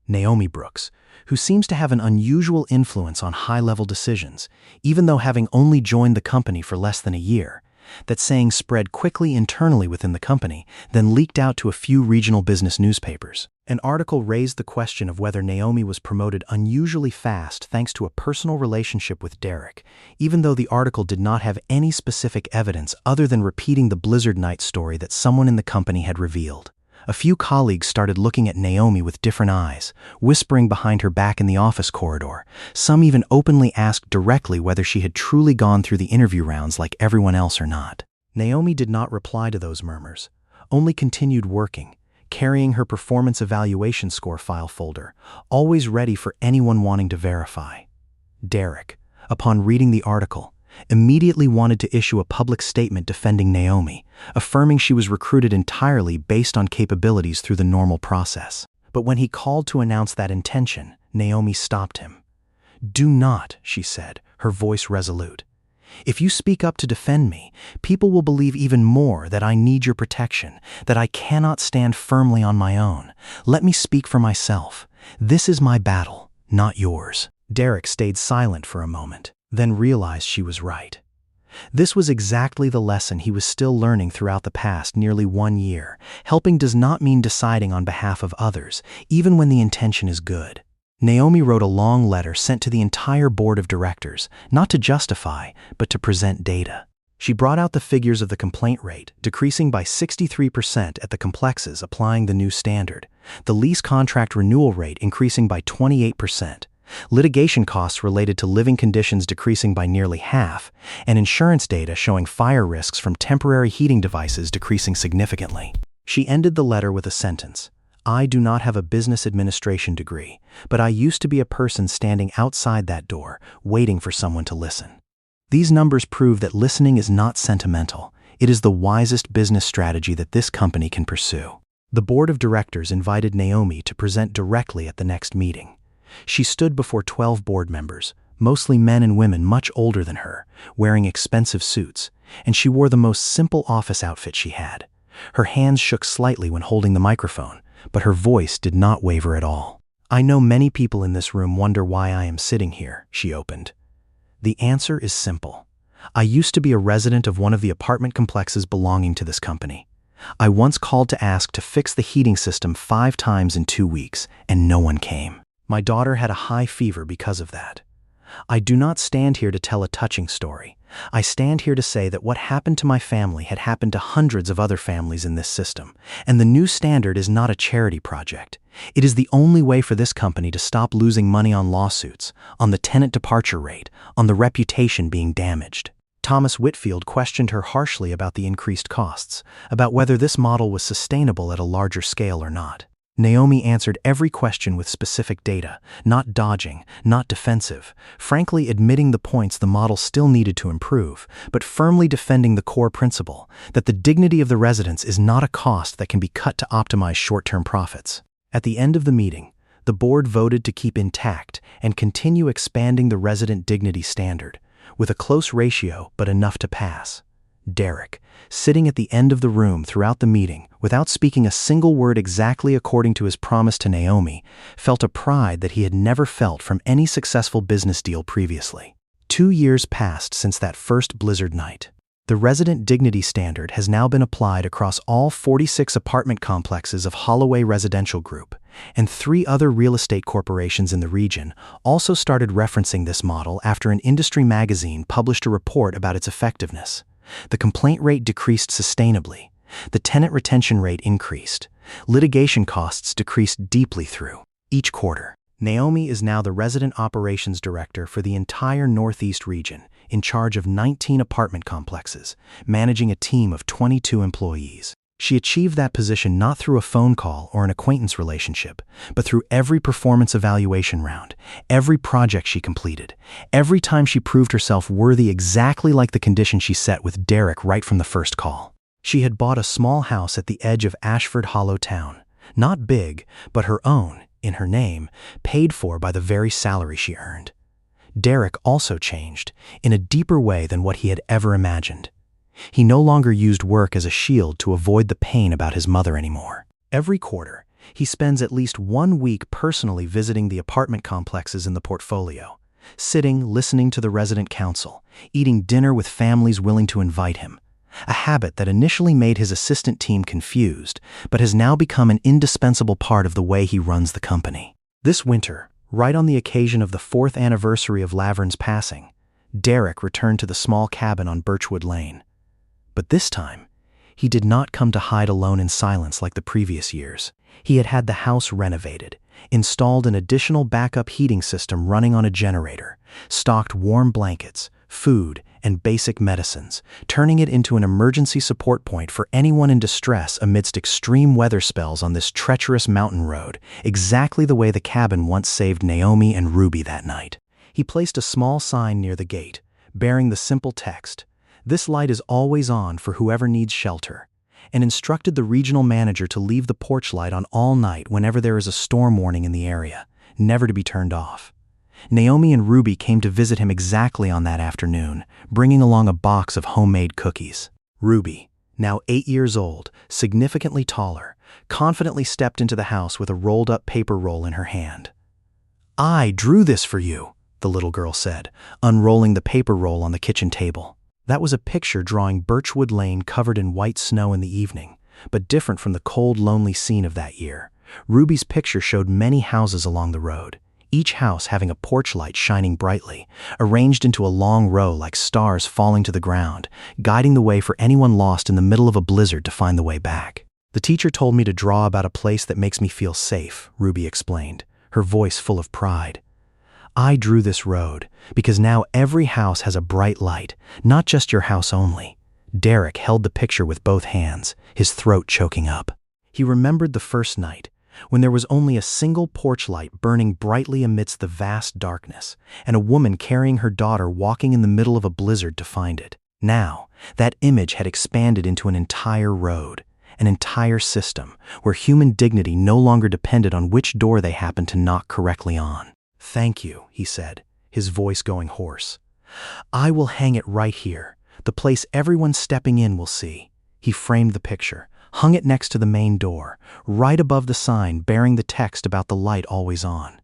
Naomi Brooks, who seems to have an unusual influence on high-level decisions, even though having only joined the company for less than a year. That saying spread quickly internally within the company, then leaked out to a few regional business newspapers. An article raised the question of whether Naomi was promoted unusually fast thanks to a personal relationship with Derek, even though the article did not have any specific evidence other than repeating the Blizzard Night story that someone in the company had revealed. A few colleagues started looking at Naomi with different eyes, whispering behind her back in the office corridor. Some even openly asked directly whether she had truly gone through the interview rounds like everyone else or not. Naomi did not reply to those murmurs, only continued working, carrying her performance evaluation score file folder, always ready for anyone wanting to verify. Derek, upon reading the article, immediately wanted to issue a public statement defending Naomi, affirming she was recruited entirely based on capabilities through the normal process. But when he called to announce that intention, Naomi stopped him. "Do not," she said, her voice resolute. If you speak up to defend me, people will believe even more that I need your protection, that I cannot stand firmly on my own. Let me speak for myself. This is my battle, not yours." Derek stayed silent for a moment, then realized she was right. This was exactly the lesson he was still learning throughout the past nearly 1 year. Helping does not mean deciding on behalf of others, even when the intention is good. Naomi wrote a long letter sent to the entire board of directors, not to justify, but to present data. She brought out the figures of the complaint rate, decreasing by 63% at the complexes applying the new standard, the lease contract renewal rate increasing by 28%, litigation costs related to living conditions decreasing by nearly half, and insurance data showing fire risks from temporary heating devices decreasing significantly. She ended the letter with a sentence: "I do not have a business administration degree, but I used to be a person standing outside that door, waiting for someone to listen." These numbers prove that listening is not sentimental. It is the wisest business strategy that this company can pursue. The board of directors invited Naomi to present directly at the next meeting. She stood before 12 board members, mostly men and women much older than her, wearing expensive suits, and she wore the most simple office outfit she had. Her hands shook slightly when holding the microphone, but her voice did not waver at all. "I know many people in this room wonder why I am sitting here," she opened. "The answer is simple. I used to be a resident of one of the apartment complexes belonging to this company. I once called to ask to fix the heating system 5 times in 2 weeks, and no one came. My daughter had a high fever because of that. I do not stand here to tell a touching story. I stand here to say that what happened to my family had happened to hundreds of other families in this system, and the new standard is not a charity project. It is the only way for this company to stop losing money on lawsuits, on the tenant departure rate, on the reputation being damaged." Thomas Whitfield questioned her harshly about the increased costs, about whether this model was sustainable at a larger scale or not. Naomi answered every question with specific data, not dodging, not defensive, frankly admitting the points the model still needed to improve, but firmly defending the core principle that the dignity of the residents is not a cost that can be cut to optimize short-term profits. At the end of the meeting, the board voted to keep intact and continue expanding the resident dignity standard, with a close ratio but enough to pass. Derek, sitting at the end of the room throughout the meeting, without speaking a single word exactly according to his promise to Naomi, felt a pride that he had never felt from any successful business deal previously. 2 years passed since that first blizzard night. The resident dignity standard has now been applied across all 46 apartment complexes of Holloway Residential Group, and 3 other real estate corporations in the region also started referencing this model after an industry magazine published a report about its effectiveness. The complaint rate decreased sustainably. The tenant retention rate increased. Litigation costs decreased deeply through each quarter. Naomi is now the resident operations director for the entire Northeast region, in charge of 19 apartment complexes, managing a team of 22 employees. She achieved that position not through a phone call or an acquaintance relationship, but through every performance evaluation round, every project she completed, every time she proved herself worthy exactly like the condition she set with Derek right from the first call. She had bought a small house at the edge of Ashford Hollow Town, not big, but her own, in her name, paid for by the very salary she earned. Derek also changed, in a deeper way than what he had ever imagined. He no longer used work as a shield to avoid the pain about his mother anymore. Every quarter, he spends at least 1 week personally visiting the apartment complexes in the portfolio, sitting, listening to the resident council, eating dinner with families willing to invite him, a habit that initially made his assistant team confused, but has now become an indispensable part of the way he runs the company. This winter, right on the occasion of the 4th anniversary of Lavern's passing, Derek returned to the small cabin on Birchwood Lane. But this time, he did not come to hide alone in silence like the previous years. He had had the house renovated, installed an additional backup heating system running on a generator, stocked warm blankets, food, and basic medicines, turning it into an emergency support point for anyone in distress amidst extreme weather spells on this treacherous mountain road, exactly the way the cabin once saved Naomi and Ruby that night. He placed a small sign near the gate, bearing the simple text, "This light is always on for whoever needs shelter," and instructed the regional manager to leave the porch light on all night whenever there is a storm warning in the area, never to be turned off. Naomi and Ruby came to visit him exactly on that afternoon, bringing along a box of homemade cookies. Ruby, now 8 years old, significantly taller, confidently stepped into the house with a rolled-up paper roll in her hand. "I drew this for you," the little girl said, unrolling the paper roll on the kitchen table. That was a picture drawing Birchwood Lane covered in white snow in the evening, but different from the cold, lonely scene of that year. Ruby's picture showed many houses along the road, each house having a porch light shining brightly, arranged into a long row like stars falling to the ground, guiding the way for anyone lost in the middle of a blizzard to find the way back. "The teacher told me to draw about a place that makes me feel safe," Ruby explained, her voice full of pride. "I drew this road because now every house has a bright light, not just your house only." Derek held the picture with both hands, his throat choking up. He remembered the first night, when there was only a single porch light burning brightly amidst the vast darkness, and a woman carrying her daughter walking in the middle of a blizzard to find it. Now, that image had expanded into an entire road, an entire system, where human dignity no longer depended on which door they happened to knock correctly on. "Thank you," he said, his voice going hoarse. "I will hang it right here, the place everyone stepping in will see." He framed the picture, hung it next to the main door, right above the sign bearing the text about the light always on.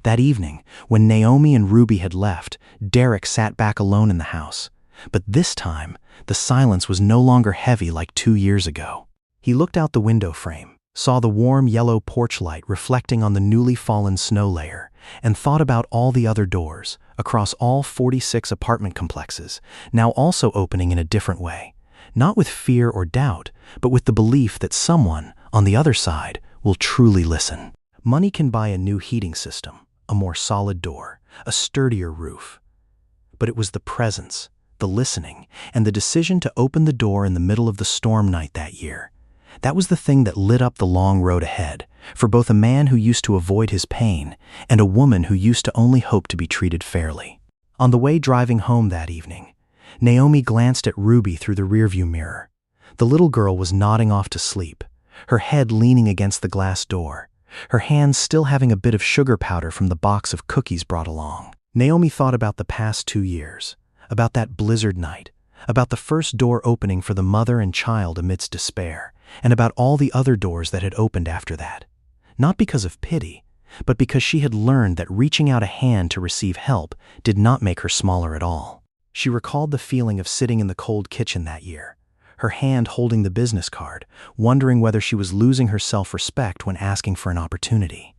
That evening, when Naomi and Ruby had left, Derek sat back alone in the house. But this time, the silence was no longer heavy like 2 years ago. He looked out the window frame, saw the warm yellow porch light reflecting on the newly fallen snow layer, and thought about all the other doors, across all 46 apartment complexes, now also opening in a different way. Not with fear or doubt, but with the belief that someone, on the other side, will truly listen. Money can buy a new heating system, a more solid door, a sturdier roof. But it was the presence, the listening, and the decision to open the door in the middle of the storm night that year. That was the thing that lit up the long road ahead, for both a man who used to avoid his pain and a woman who used to only hope to be treated fairly. On the way driving home that evening, Naomi glanced at Ruby through the rearview mirror. The little girl was nodding off to sleep, her head leaning against the glass door, her hands still having a bit of sugar powder from the box of cookies brought along. Naomi thought about the past 2 years, about that blizzard night, about the first door opening for the mother and child amidst despair, and about all the other doors that had opened after that. Not because of pity, but because she had learned that reaching out a hand to receive help did not make her smaller at all. She recalled the feeling of sitting in the cold kitchen that year, her hand holding the business card, wondering whether she was losing her self-respect when asking for an opportunity.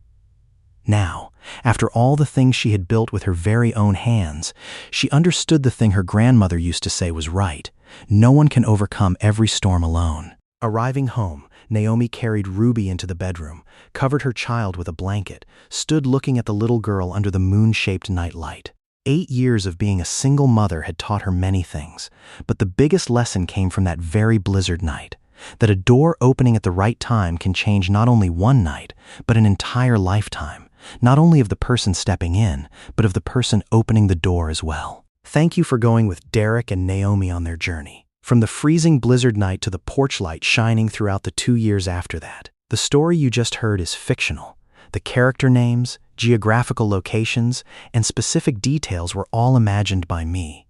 Now, after all the things she had built with her very own hands, she understood the thing her grandmother used to say was right: no one can overcome every storm alone. Arriving home, Naomi carried Ruby into the bedroom, covered her child with a blanket, stood looking at the little girl under the moon-shaped nightlight. 8 years of being a single mother had taught her many things, but the biggest lesson came from that very blizzard night, that a door opening at the right time can change not only one night, but an entire lifetime, not only of the person stepping in, but of the person opening the door as well. Thank you for going with Derek and Naomi on their journey. From the freezing blizzard night to the porch light shining throughout the 2 years after that. The story you just heard is fictional. The character names, geographical locations, and specific details were all imagined by me.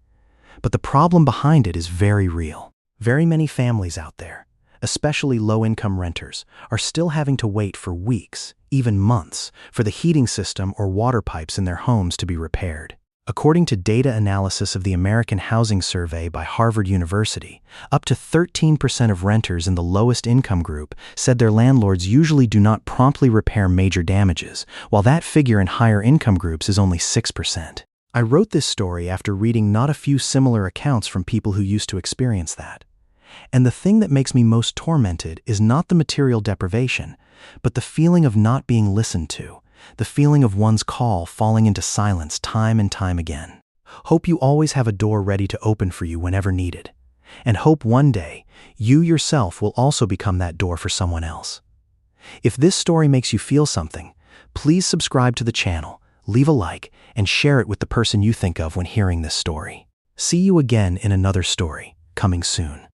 But the problem behind it is very real. Very many families out there, especially low-income renters, are still having to wait for weeks, even months, for the heating system or water pipes in their homes to be repaired. According to data analysis of the American Housing Survey by Harvard University, up to 13% of renters in the lowest income group said their landlords usually do not promptly repair major damages, while that figure in higher income groups is only 6%. I wrote this story after reading not a few similar accounts from people who used to experience that. And the thing that makes me most tormented is not the material deprivation, but the feeling of not being listened to, the feeling of one's call falling into silence time and time again. Hope you always have a door ready to open for you whenever needed. And hope one day, you yourself will also become that door for someone else. If this story makes you feel something, please subscribe to the channel, leave a like, and share it with the person you think of when hearing this story. See you again in another story, coming soon.